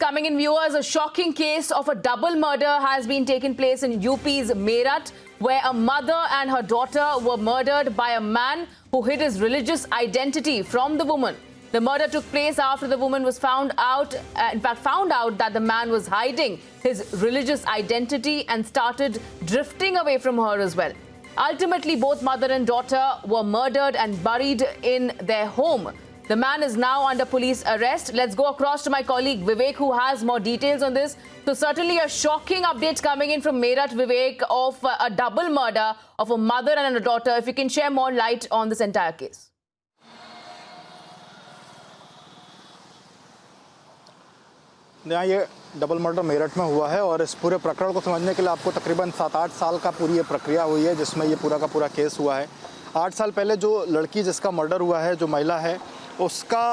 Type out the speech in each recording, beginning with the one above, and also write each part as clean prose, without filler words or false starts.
coming in, viewers. A shocking case of a double murder has been taken place in UP's Meerut, where a mother and her daughter were murdered by a man who hid his religious identity from the woman. The murder took place after the woman was found out that the man was hiding his religious identity and started drifting away from her as well. Ultimately, both mother and daughter were murdered and buried in their home. The man is now under police arrest. Let's go across to my colleague Vivek, who has more details on this. So certainly a shocking update coming in from Meerut, Vivek, of a double murder of a mother and a daughter. If you can share more light on this entire case. ये double murder Meerut में हुआ है और इस पूरे प्रकरण को समझने के लिए आपको तकरीबन 7-8 साल का पूरी ये प्रक्रिया हुई है, जिसमें ये पूरा का पूरा केस हुआ है। 8 साल पहले जो लड़की जिसका मर्डर हुआ है, जो महिला है, उसका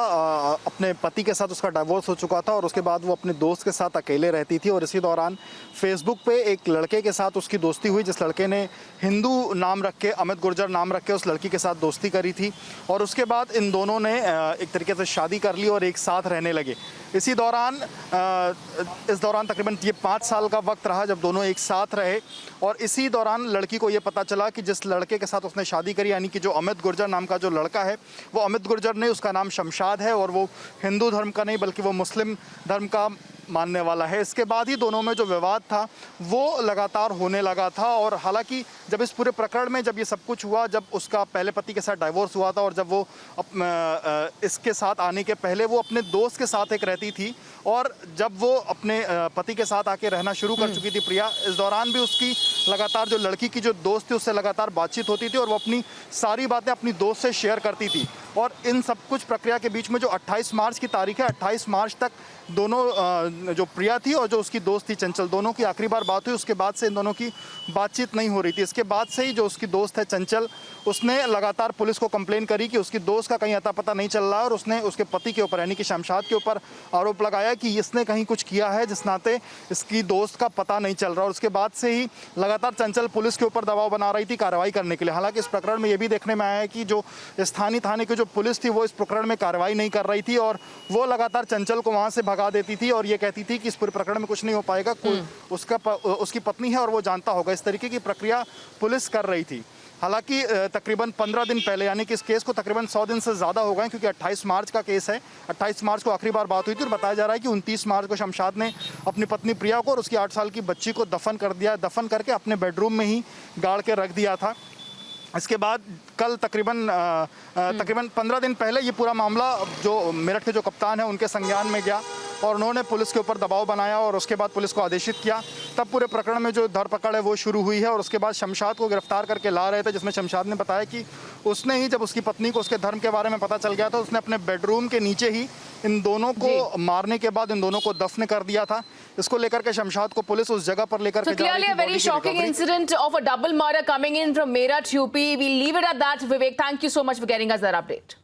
अपने पति के साथ उसका डाइवोर्स हो चुका था और उसके बाद वो अपने दोस्त के साथ अकेले रहती थी और इसी दौरान फेसबुक पे एक लड़के के साथ उसकी दोस्ती हुई, जिस लड़के ने हिंदू नाम रख के, अमित गुर्जर नाम रख के उस लड़की के साथ दोस्ती करी थी और उसके बाद इन दोनों ने एक तरीके से शादी कर ली और एक साथ रहने लगे। इस दौरान तकरीबन ये 5 साल का वक्त रहा जब दोनों एक साथ रहे और इसी दौरान लड़की को ये पता चला कि जिस लड़के के साथ उसने शादी करी, यानी कि जो अमित गुर्जर नाम का जो लड़का है, वो अमित गुर्जर ने, उसका नाम शमशाद है और वो हिंदू धर्म का नहीं बल्कि वो मुस्लिम धर्म का मानने वाला है। इसके बाद ही दोनों में जो विवाद था वो लगातार होने लगा था और हालांकि जब इस पूरे प्रकरण में जब ये सब कुछ हुआ, जब उसका पहले पति के साथ डाइवोर्स हुआ था और जब वो इसके साथ आने के पहले वो अपने दोस्त के साथ एक रहती थी और जब वो अपने पति के साथ आके रहना शुरू कर चुकी थी प्रिया, इस दौरान भी उसकी लगातार जो लड़की की जो दोस्त थी उससे लगातार बातचीत होती थी और वो अपनी सारी बातें अपनी दोस्त से शेयर करती थी। और इन सब कुछ प्रक्रिया के बीच में जो 28 मार्च की तारीख है, 28 मार्च तक दोनों जो प्रिया थी और जो उसकी दोस्त थी चंचल, दोनों की आखिरी बार बात हुई। उसके बाद से इन दोनों की बातचीत नहीं हो रही थी। इसके बाद से ही जो उसकी दोस्त है चंचल, उसने लगातार पुलिस को कंप्लेन करी कि उसकी दोस्त का कहीं अता पता नहीं चल रहा और उसने उसके पति के ऊपर यानी कि शमशाद के ऊपर आरोप लगाया कि इसने कहीं कुछ किया है जिस नाते इसकी दोस्त का पता नहीं चल रहा। और उसके बाद से ही लगातार चंचल पुलिस के ऊपर दबाव बना रही थी कार्रवाई करने के लिए। हालांकि इस प्रकरण में ये भी देखने में आया है कि जो स्थानीय थाने की जो पुलिस थी वो इस प्रकरण में कार्रवाई नहीं कर रही थी और वो लगातार चंचल को वहाँ से भगा देती थी और ये कहती थी कि इस पूरे प्रकरण में कुछ नहीं हो पाएगा, उसकी पत्नी है और वो जानता होगा। इस तरीके की प्रक्रिया पुलिस कर रही थी। हालांकि तकरीबन 15 दिन पहले, यानी कि इस केस को तकरीबन 100 दिन से ज़्यादा हो गए क्योंकि 28 मार्च का केस है। 28 मार्च को आखिरी बार बात हुई थी और बताया जा रहा है कि 29 मार्च को शमशाद ने अपनी पत्नी प्रिया को और उसकी 8 साल की बच्ची को दफन कर दिया। दफन करके अपने बेडरूम में ही गाड़ के रख दिया था। इसके बाद कल तकरीबन 15 दिन पहले ये पूरा मामला जो मेरठ के जो कप्तान है उनके संज्ञान में गया और उन्होंने पुलिस के ऊपर दबाव बनाया और उसके बाद पुलिस को आदेशित किया। तब पूरे प्रकरण में जो धरपकड़ है वो शुरू हुई है और उसके बाद शमशाद को गिरफ्तार करके ला रहे थे, जिसमें शमशाद ने बताया कि उसने ही, जब उसकी पत्नी को उसके धर्म के बारे में पता चल गया था, उसने अपने बेडरूम के नीचे ही इन दोनों को मारने के बाद इन दोनों को दफन कर दिया था। इसको लेकर के शमशाद को पुलिस उस जगह पर लेकर के clearly a very shocking incident of a double murder coming in from Meerut, UP. We'll leave it at that. Vivek, thank you so much for getting us that update.